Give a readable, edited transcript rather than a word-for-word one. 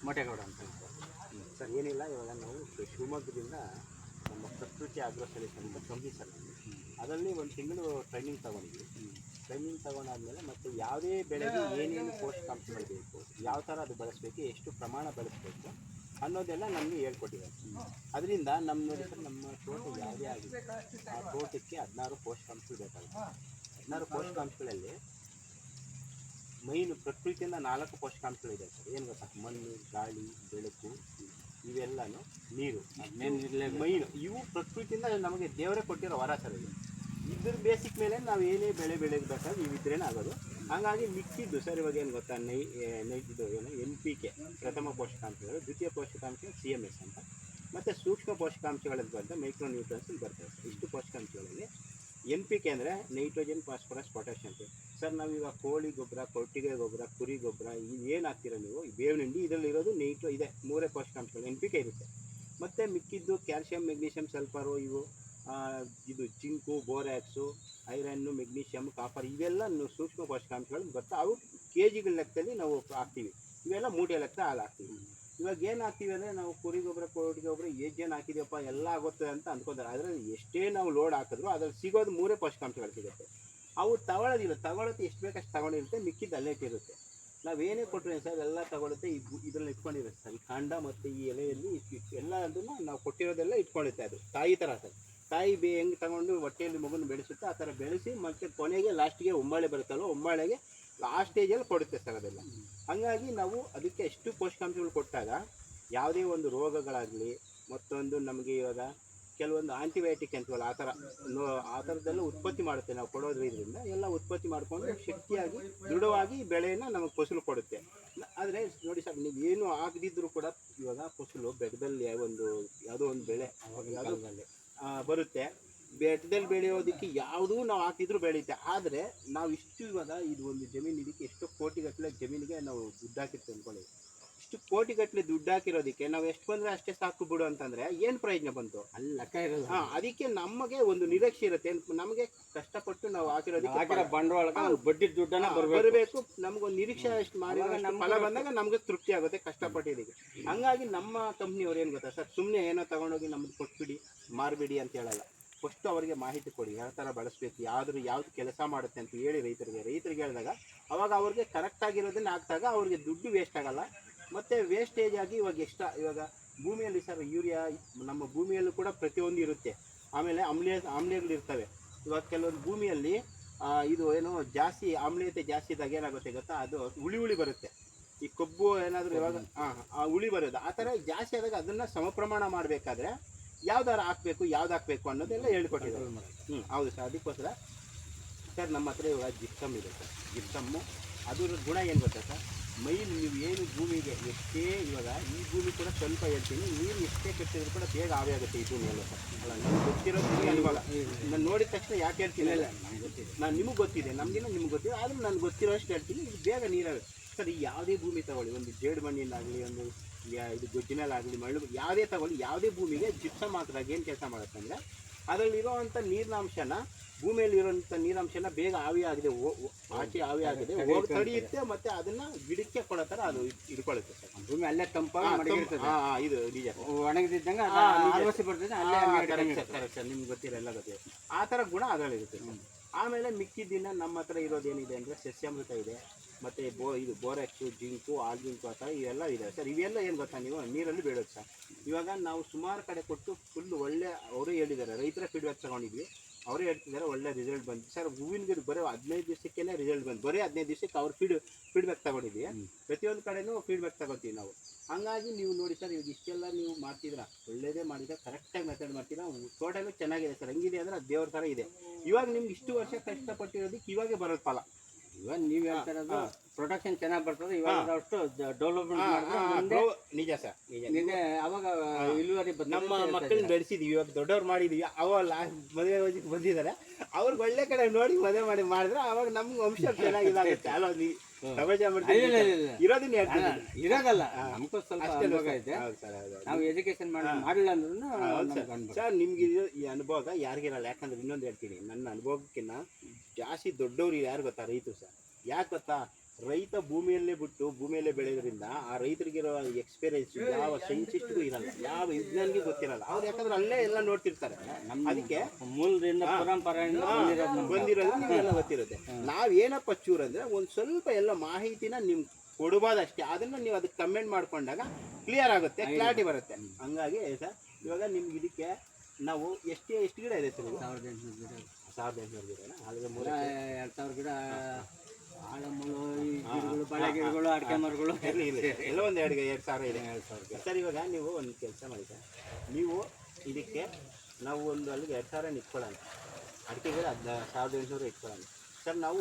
ಮೊಟೇಗೌಡ ಅಂತ ಸರ್. ಏನಿಲ್ಲ, ಇವಾಗ ನಾವು ಶಿವಮೊಗ್ಗದಿಂದ ನಮ್ಮ ಪ್ರಕೃತಿ ಆಗ್ರೋ ಸೊಲ್ಯೂಷನ್ ಅಂತ ಕಂಪ್ನಿ ಸರ್. ಅದರಲ್ಲಿ ಒಂದು ತಿಂಗಳು ಟ್ರೈನಿಂಗ್ ತೊಗೊಂಡಿದ್ವಿ. ಟ್ರೈನಿಂಗ್ ತೊಗೊಂಡಾದ್ಮೇಲೆ ಮತ್ತು ಯಾವುದೇ ಬೆಳೆಗೆ ಏನೇನು ಪೋಷಕಾಂಶಗಳು ಬೇಕು, ಯಾವ ಥರ ಅದು ಬಳಸಬೇಕು, ಎಷ್ಟು ಪ್ರಮಾಣ ಬಳಸಬೇಕು ಅನ್ನೋದೆಲ್ಲ ನಮಗೆ ಹೇಳ್ಕೊಟ್ಟಿದ್ದಾರೆ. ಅದರಿಂದ ನಮ್ಮ ನೋಡಿ ಸರ್, ನಮ್ಮ ತೋಟ ಯಾವುದೇ ಆಗಿದೆ ಆ ತೋಟಕ್ಕೆ 16 ಪೋಷಕಾಂಶಗಳು ಬೇಕಾಗುತ್ತೆ. 16 ಪೋಷಕಾಂಶಗಳಲ್ಲಿ ಮೈನು ಪ್ರಕೃತಿಯಿಂದ 4 ಪೋಷಕಾಂಶಗಳಿದೆ ಸರ್. ಏನು ಗೊತ್ತಾ? ಮಣ್ಣು, ಗಾಳಿ, ಬೆಳಕು, ಇವೆಲ್ಲನೂ ನೀರು, ಮೈನು. ಇವು ಪ್ರಕೃತಿಯಿಂದ ನಮಗೆ ದೇವರೇ ಕೊಟ್ಟಿರೋ ವರ ಸರ್. ಇದ್ರ ಬೇಸಿಕ್ ಮೇಲೆ ನಾವು ಏನೇ ಬೆಳೆ ಬೆಳೆಯಬೇಕಾದ್ರೆ ಇವಿದ್ರೇನೆ ಆಗೋದು. ಹಾಗಾಗಿ ಮಿಕ್ಕಿದ್ದು ಸರ್, ಇವಾಗ ಏನು ಗೊತ್ತಾ, ಇದು ಏನು NPK ಪ್ರಥಮ ಪೋಷಕಾಂಶಗಳು, ದ್ವಿತೀಯ ಪೋಷಕಾಂಶ CMS ಅಂತ, ಮತ್ತು ಸೂಕ್ಷ್ಮ ಪೋಷಕಾಂಶಗಳಲ್ಲಿ ಬಂದ ಮೈಕ್ರೋ ನ್ಯೂಟ್ರನ್ಸ್ ಬರ್ತವೆ ಸರ್. ಇಷ್ಟು ಪೋಷಕಾಂಶಗಳಲ್ಲಿ NPK ಅಂದರೆ ನೈಟ್ರೋಜನ್, ಫಾಸ್ಫರಸ್, ಪೊಟ್ಯಾಷಿಯಂ ಸರ್. ನಾವೀವಾಗ ಕೋಳಿ ಗೊಬ್ಬರ, ಕೊಟ್ಟಿಗೆ ಗೊಬ್ಬರ, ಕುರಿ ಗೊಬ್ಬರ ಏನು ಹಾಕ್ತೀರ ನೀವು, ಬೇವಿನ ಹಿಂಡಿ, ಇದರಲ್ಲಿರೋದು ಇದೆ 3 ಪೋಷಕಾಂಶಗಳು NPK ಇರುತ್ತೆ. ಮತ್ತು ಮಿಕ್ಕಿದ್ದು ಕ್ಯಾಲ್ಶಿಯಂ, ಮೆಗ್ನೀಷಿಯಂ, ಸಲ್ಫರು, ಇದು ಜಿಂಕು, ಬೋರ್ಯಾಕ್ಸು, ಐರನ್ನು, ಮೆಗ್ನೀಷಿಯಮ್, ಕಾಪರ್, ಇವೆಲ್ಲ ಸೂಕ್ಷ್ಮ ಪೋಷಕಾಂಶಗಳು ಬರ್ತಾ ಅವು KGಗಳ ಲೆಕ್ಕದಲ್ಲಿ ನಾವು ಹಾಕ್ತೀವಿ. ಇವೆಲ್ಲ ಮೂಟೆ ಲೆಕ್ಕ ಹಾಲು ಹಾಕ್ತೀವಿ. ಇವಾಗ ಏನು ಹಾಕ್ತೀವಿ ಅಂದರೆ, ನಾವು ಕುರಿ ಗೊಬ್ಬರ, ಕೊಟ್ಟಿಗೆ ಗೊಬ್ಬರ ಏನು ಹಾಕಿದೆಯಪ್ಪ ಎಲ್ಲ ಆಗುತ್ತೆ ಅಂತ ಅಂದ್ಕೊಂತಾರೆ. ಅದರಲ್ಲಿ ಎಷ್ಟೇ ನಾವು ಲೋಡ್ ಹಾಕಿದ್ರು ಅದ್ರಲ್ಲಿ ಸಿಗೋದು 3 ಪೋಷಕಾಂಶಗಳು ಸಿಗುತ್ತೆ. ಅವು ತಗೊಳ್ಳೋದು ಎಷ್ಟು ಬೇಕಷ್ಟು ತಗೊಂಡಿರುತ್ತೆ, ಮಿಕ್ಕಿದ್ದು ಅಲ್ಲೇ ಇಟ್ಟಿರುತ್ತೆ. ನಾವೇನೇ ಕೊಟ್ಟರೆ ಸರ್ ಎಲ್ಲ ತಗೊಳುತ್ತೆ. ಇದರಲ್ಲಿ ಇಟ್ಕೊಂಡಿರುತ್ತೆ ಸರ್. ಈ ಕಾಂಡ ಮತ್ತು ಈ ಎಲೆಯಲ್ಲಿ ಎಲ್ಲ ಅದನ್ನು ನಾವು ಕೊಟ್ಟಿರೋದೆಲ್ಲ ಇಟ್ಕೊಂಡಿರುತ್ತೆ. ಅದು ತಾಯಿ ಥರ ಸರ್. ತಾಯಿ ಹೆಂಗೆ ತಗೊಂಡು ಹೊಟ್ಟೆಯಲ್ಲಿ ಮಗುನ ಬೆಳೆಸುತ್ತೆ ಆ ಥರ ಬೆಳೆಸಿ ಮತ್ತು ಕೊನೆಗೆ ಲಾಸ್ಟಿಗೆ ಒಂಬಾಳೆ ಬರುತ್ತಲ್ವ, ಒಂಬಾಳೆಗೆ ಲಾಸ್ಟ್ ಸ್ಟೇಜಲ್ಲಿ ಕೊಡುತ್ತೆ ಸರ್ ಅದೆಲ್ಲ. ಹಾಗಾಗಿ ನಾವು ಅದಕ್ಕೆ ಎಷ್ಟು ಪೋಷಕಾಂಶಗಳು ಕೊಟ್ಟಾಗ ಯಾವುದೇ ಒಂದು ರೋಗಗಳಾಗಲಿ, ಮತ್ತೊಂದು ನಮಗೆ ಇವಾಗ ಕೆಲವೊಂದು ಆಂಟಿಬಯೋಟಿಕ್ ಅಂತೀವಲ್ಲ ಆ ಥರದ್ದೆಲ್ಲ ಉತ್ಪತ್ತಿ ಮಾಡುತ್ತೆ. ನಾವು ಕೊಡೋದ್ರಿಂದ ಎಲ್ಲ ಉತ್ಪತ್ತಿ ಮಾಡಿಕೊಂಡು ಶಕ್ತಿಯಾಗಿ ದೃಢವಾಗಿ ಬೆಳೆಯನ್ನು ನಮಗೆ ಫಸಲು ಕೊಡುತ್ತೆ. ಆದರೆ ನೋಡಿ ಸರ್, ನೀವೇನು ಆಗದಿದ್ದರೂ ಕೂಡ ಇವಾಗ ಫಸಲು ಬೆಟ್ಟದಲ್ಲಿ ಯಾವುದೋ ಒಂದು ಬೆಳೆ ಬರುತ್ತೆ. ಬೆಟ್ಟದಲ್ಲಿ ಬೆಳೆಯೋದಕ್ಕೆ ಯಾವುದೂ ನಾವು ಹಾಕಿದ್ರೂ ಬೆಳೆಯುತ್ತೆ. ಆದರೆ ನಾವು ಇವಾಗ ಇದು ಒಂದು ಜಮೀನು, ಇದಕ್ಕೆ ಎಷ್ಟೋ ಕೋಟಿಗಟ್ಟಲೆ ಜಮೀನಿಗೆ ನಾವು ದುಡ್ಡು ಹಾಕಿರ್ತೀವಿ ಅಂದ್ಕೊಳ್ಳಿ. ಇಷ್ಟು ಕೋಟಿಗಟ್ಟಲೆ ದುಡ್ಡು ಹಾಕಿರೋದಕ್ಕೆ ನಾವು ಎಷ್ಟು ಬಂದರೆ ಅಷ್ಟೇ ಸಾಕು ಬಿಡು ಅಂತಂದರೆ ಏನು ಪ್ರಯೋಜನ ಬಂತು? ಅಲ್ಲಿ ಲೆಕ್ಕ ಇರೋದು. ಅದಕ್ಕೆ ನಮಗೆ ಒಂದು ನಿರೀಕ್ಷೆ ಇರುತ್ತೆ. ನಮಗೆ ಕಷ್ಟಪಟ್ಟು ನಾವು ಹಾಕಿರೋದಕ್ಕೆ ಬಂಡವಾಳ ಬಡ್ಡಿ ದುಡ್ಡನ್ನು ಬರಬೇಕು. ನಮಗೊಂದು ನಿರೀಕ್ಷೆ ಅಷ್ಟು ಮಾಡಿ ಫಲ ಬಂದಾಗ ನಮಗೆ ತೃಪ್ತಿ ಆಗುತ್ತೆ ಕಷ್ಟಪಟ್ಟಿದ್ದಕ್ಕೆ. ಹಂಗಾಗಿ ನಮ್ಮ ಕಂಪ್ನಿಯವ್ರು ಏನು ಗೊತ್ತಾ ಸರ್, ಸುಮ್ಮನೆ ಏನೋ ತೊಗೊಂಡೋಗಿ ನಮ್ಗೆ ಕೊಟ್ಬಿಡಿ, ಮಾರ್ಬಿಡಿ ಅಂತ ಹೇಳಲ್ಲ. ಫಸ್ಟು ಅವರಿಗೆ ಮಾಹಿತಿ ಕೊಡಿ, ಯಾವ ಥರ ಬಳಸಬೇಕು, ಯಾವುದು ಕೆಲಸ ಮಾಡುತ್ತೆ ಅಂತ ಹೇಳಿ ರೈತರಿಗೆ ಹೇಳಿದಾಗ ಅವಾಗ ಅವ್ರಿಗೆ ಕರೆಕ್ಟಾಗಿರೋದನ್ನ ಹಾಕಿದಾಗ ಅವ್ರಿಗೆ ದುಡ್ಡು ವೇಸ್ಟ್ ಆಗೋಲ್ಲ. ಮತ್ತು ವೇಸ್ಟೇಜ್ ಆಗಿ ಇವಾಗ ಭೂಮಿಯಲ್ಲಿ ಸರ್ ಯೂರಿಯಾ ನಮ್ಮ ಭೂಮಿಯಲ್ಲೂ ಕೂಡ ಪ್ರತಿಯೊಂದು ಇರುತ್ತೆ. ಆಮೇಲೆ ಆಮ್ಲಗಳಿರ್ತವೆ. ಇವಾಗ ಕೆಲವೊಂದು ಭೂಮಿಯಲ್ಲಿ ಇದು ಏನು ಜಾಸ್ತಿ ಆಮ್ಲೀಯತೆ ಜಾಸ್ತಿ ಇದ್ದಾಗ ಏನಾಗುತ್ತೆ ಗೊತ್ತಾ, ಅದು ಹುಳಿ ಬರುತ್ತೆ. ಈ ಕೊಬ್ಬು ಏನಾದರೂ ಇವಾಗ ಆ ಹುಳಿ ಬರೋದು ಆ ಥರ ಜಾಸ್ತಿ ಆದಾಗ ಅದನ್ನು ಸಮಪ್ರಮಾಣ ಮಾಡಬೇಕಾದ್ರೆ ಯಾವ್ದಾರು ಹಾಕಬೇಕು ಅನ್ನೋದೆಲ್ಲ ಹೇಳ್ಕೊಟ್ಟಿದ್ದಾರೆ. ಹೌದು ಸರ್. ಅದಕ್ಕೋಸ್ಕರ ಸರ್ ನಮ್ಮ ಹತ್ರ ಇವಾಗ ಜಿಪ್ಸಮ್ ಇದೆ ಸರ್. ಜಿಪ್ಸಮ್ಮು ಅದ್ರ ಗುಣ ಏನು ಗೊತ್ತಾ ಸರ್, ನೀವು ಏನು ಭೂಮಿಗೆ ಎಷ್ಟೇ ಇವಾಗ ಈ ಭೂಮಿ ಕೂಡ ಸ್ವಲ್ಪ ಹೇಳ್ತೀನಿ, ನೀರು ಎಷ್ಟೇ ಕೆಟ್ಟಿದ್ರು ಕೂಡ ಬೇಗ ಆವಿ ಆಗುತ್ತೆ ಈ ಭೂಮಿಯಲ್ಲ ಸರ್. ಅಲ್ಲ, ನಮ್ಗೆ ಗೊತ್ತಿರೋದು ಅನುಭವ. ನಾನು ನೋಡಿದ ತಕ್ಷಣ ಯಾಕೆ ಹೇಳ್ತೀನಿ ಅಲ್ಲ, ನಿಮಗೆ ಗೊತ್ತಿದೆ, ನಮಗಿನ ನಿಮ್ಗೆ ಗೊತ್ತಿದೆ, ಆದರೂ ನನಗೆ ಗೊತ್ತಿರೋಷ್ಟು ಹೇಳ್ತೀನಿ. ಇದು ಬೇಗ ನೀರಾಗುತ್ತೆ ಸರ್. ಈ ಯಾವುದೇ ಭೂಮಿ ತಗೊಳ್ಳಿ, ಒಂದು ಜೇಡು ಮಣ್ಣಿನಾಗಲಿ, ಒಂದು ಇದು ಗೊಜ್ಜಿನಲ್ಲಾಗಲಿ, ಮರಳು, ಯಾವುದೇ ತಗೊಳ್ಳಿ, ಯಾವುದೇ ಭೂಮಿಗೆ ಜಿಪ್ಸಮ್ ಹಾಕಿದಾಗ ಏನು ಕೆಲಸ ಮಾಡುತ್ತೆ ಅಂದರೆ, ಅದರಲ್ಲಿರೋವಂಥ ನೀರಿನಾಂಶನ, ಭೂಮಿಯಲ್ಲಿ ಇರೋಂಥ ನೀರಾಂಶನ ಬೇಗ ಆವಿಯಾಗಿದೆ ಆಚೆ ಆವಿಯಾಗಿದೆ ಹೋಗಿ ತಡೆಯುತ್ತೆ. ಮತ್ತು ಅದನ್ನು ಗಿಡಕ್ಕೆ ಕೊಡೋ ಥರ ಅದು ಇಟ್ಕೊಳ್ಳುತ್ತೆ ಸರ್. ಭೂಮಿ ಅಲ್ಲೇ ತಂಪಾಗಿ ಇದು ನಿಜ ಒಣಗಿದ್ದಂಗೆ ಕರೆಕ್ಟ್ ಸರ್. ನಿಮ್ಗೆ ಗೊತ್ತಿಲ್ಲ, ಎಲ್ಲ ಗೊತ್ತಿದೆ. ಆ ಥರ ಗುಣ ಅದರಲ್ಲಿರುತ್ತೆ. ಆಮೇಲೆ ಮಿಕ್ಕಿದ್ದಿನ ನಮ್ಮ ಹತ್ರ ಇರೋದೇನಿದೆ ಅಂದರೆ ಸಸ್ಯಾಮೃತ ಇದೆ, ಮತ್ತು ಇದು ಬೋರೆಕ್ಸು, ಜಿಂಕು, ಆಲ್ಜಿಂಕು ಆ ಥರ ಇವೆಲ್ಲ ಇದೆ ಸರ್. ಇವೆಲ್ಲ ಏನು ಗೊತ್ತಾ, ನೀವು ನೀರಲ್ಲಿ ಬೇಡೋದು ಸರ್. ಇವಾಗ ನಾವು ಸುಮಾರು ಕಡೆ ಕೊಟ್ಟು ಫುಲ್ ಒಳ್ಳೆ ಅವರೇ ಹೇಳಿದ್ದಾರೆ, ರೈತರ ಫೀಡ್ಬ್ಯಾಕ್ ತಗೊಂಡಿದ್ವಿ, ಅವರೇ ಹೇಳ್ತಿದ್ದಾರೆ ಒಳ್ಳೆ ರಿಸಲ್ಟ್ ಬಂತು ಸರ್. ಹೂವಿನ ಗಿಡ ಬರೋ 15 ದಿವಸಕ್ಕೇ ರಿಸಲ್ಟ್ ಬಂತು. ಬರೀ 15 ದಿವಸಕ್ಕೆ ಅವ್ರು ಫೀಡ್ಬ್ಯಾಕ್ ತಗೊಂಡಿದ್ವಿ. ಪ್ರತಿಯೊಂದು ಕಡೆನೂ ಫೀಡ್ಬ್ಯಾಕ್ ತಗೋತೀವಿ ನಾವು. ಹಂಗಾಗಿ ನೀವು ನೋಡಿ ಸರ್, ಇವಾಗ ಇಷ್ಟೆಲ್ಲ ನೀವು ಮಾಡ್ತಿದ್ದೀರಾ, ಒಳ್ಳೇದೇ ಮಾಡಿದ್ರೆ, ಕರೆಕ್ಟಾಗಿ ಮೆಥಡ್ ಮಾಡ್ತೀರಾ, ತೋಟನೂ ಚೆನ್ನಾಗಿದೆ ಸರ್. ಹೆಂಗಿದೆ ಅಂದರೆ ಅದು ದೇವ್ರ ಥರ ಇದೆ. ಇವಾಗ ನಿಮ್ಗೆ ಇಷ್ಟು ವರ್ಷ ಕಷ್ಟಪಟ್ಟಿರೋದಕ್ಕೆ ಇವಾಗೆ ಬರೋದು ಫಲ. ಇವಾಗ ನೀವು ಹೇಳ್ತಾ ಇರೋದು ಪ್ರೊಡಕ್ಷನ್ ಚೆನ್ನಾಗಿ ಬರ್ತದೆ. ಇವಾಗ ಅಷ್ಟು ಡೆವಲಪ್ಮೆಂಟ್ ನಿಜ ಸರ್, ನಿಜ. ಅವಾಗ ಇಳುವರಿ ನಮ್ಮ ಮಕ್ಕಳನ್ನ ಬೆಳೆಸಿದ್ವಿ, ಇವಾಗ ದೊಡ್ಡವ್ರು ಮಾಡಿದೀವಿ. ಅವಾಗ ಮದುವೆ ಬಂದಿದ್ದಾರೆ, ಅವ್ರಿಗೆ ಒಳ್ಳೆ ಕಡೆ ನೋಡಿ ಮದುವೆ ಮಾಡಿದ್ರೆ ಅವಾಗ ನಮ್ಗೆ ವಂಶ ಚೆನ್ನಾಗಿದಾಗುತ್ತೆ. ಅಲ್ಲ, ಇರೋದನ್ನ ಇರೋದಲ್ಲ, ನಮ್ಗೂ ಸ್ವಲ್ಪ ಅನುಭವ ಇದೆ. ನಾವು ಎಜುಕೇಶನ್ ಮಾಡಿಲ್ಲ ಅಂದ್ರೂ ಸರ್ ನಿಮ್ಗೆ ಈ ಅನುಭವ ಯಾರಿಗಿರಲ್ಲ. ಯಾಕಂದ್ರೆ ಇನ್ನೊಂದು ಹೇಳ್ತೀನಿ, ನನ್ನ ಅನುಭವಕ್ಕಿಂತ ಜಾಸ್ತಿ ದೊಡ್ಡವ್ರು ಯಾರು ಗೊತ್ತಾ, ರೈತರು ಸರ್. ಯಾಕೆ ಗೊತ್ತಾ, ರೈತ ಭೂಮಿಯಲ್ಲೇ ಬಿಟ್ಟು ಭೂಮಿಯಲ್ಲೇ ಬೆಳೆಯೋದ್ರಿಂದ ಆ ರೈತರಿಗಿರೋ ಎಕ್ಸ್ಪೀರಿಯನ್ಸ್ ಯಾವ ಸೈಂಟಿಸ್ಟ್ಗೂ ಇರಲ್ಲ, ಯಾವ ವಿಜ್ಞಾನಿಗೂ ಗೊತ್ತಿರಲ್ಲ. ಅವ್ರು ಯಾಕಂದ್ರೆ ಅಲ್ಲೇ ಎಲ್ಲ ನೋಡ್ತಿರ್ತಾರೆ. ಅದಕ್ಕೆ ಮೂಲದಿಂದ ಪರಂಪರೆಯಿಂದ ಬಂದಿರೋದು ನಿಮಗೆಲ್ಲ ಗೊತ್ತಿರುತ್ತೆ. ನಾವೇನಪ್ಪ ಚೂರು ಅಂದರೆ ಒಂದು ಸ್ವಲ್ಪ ಎಲ್ಲ ಮಾಹಿತಿನ ನಿಮ್ಗೆ ಕೊಡ್ಬೋದಷ್ಟೇ. ಅದನ್ನು ನೀವು ಅದಕ್ಕೆ ಕಮೆಂಟ್ ಮಾಡ್ಕೊಂಡಾಗ ಕ್ಲಿಯರ್ ಆಗುತ್ತೆ, ಕ್ಲಾರಿಟಿ ಬರುತ್ತೆ. ಹಂಗಾಗಿ ಸರ್ ಇವಾಗ ನಿಮ್ಗೆ ಇದಕ್ಕೆ ನಾವು ಎಷ್ಟು ಗಿಡ ಇದೆ ಸರ್? 1800 ಗಿಡ. 1800 ಗಿಡನ ಅಲ್ಲಿಗೆ 2000 ಗಿಡ ಆಳಮೂಳು, ಗಿಡಗಳು, ಬಾಳೆ ಗಿಡಗಳು, ಅಡಿಕೆ ಮರಗಳು ಎಲ್ಲ ಒಂದು 2000 ಇದೆ. 2000 ಸರ್ ಇವಾಗ ನೀವು ಒಂದು ಕೆಲಸ ಮಾಡಿ ಸರ್, ನೀವು ಇದಕ್ಕೆ ನಾವು ಒಂದು ಅಲ್ಲಿಗೆ 2000 ಇಟ್ಕೊಳ್ಳೋಣ, ಅಡಿಕೆ ಗಿಡ 1800 ಇಟ್ಕೊಳ್ಳೋಣ ಸರ್. ನಾವು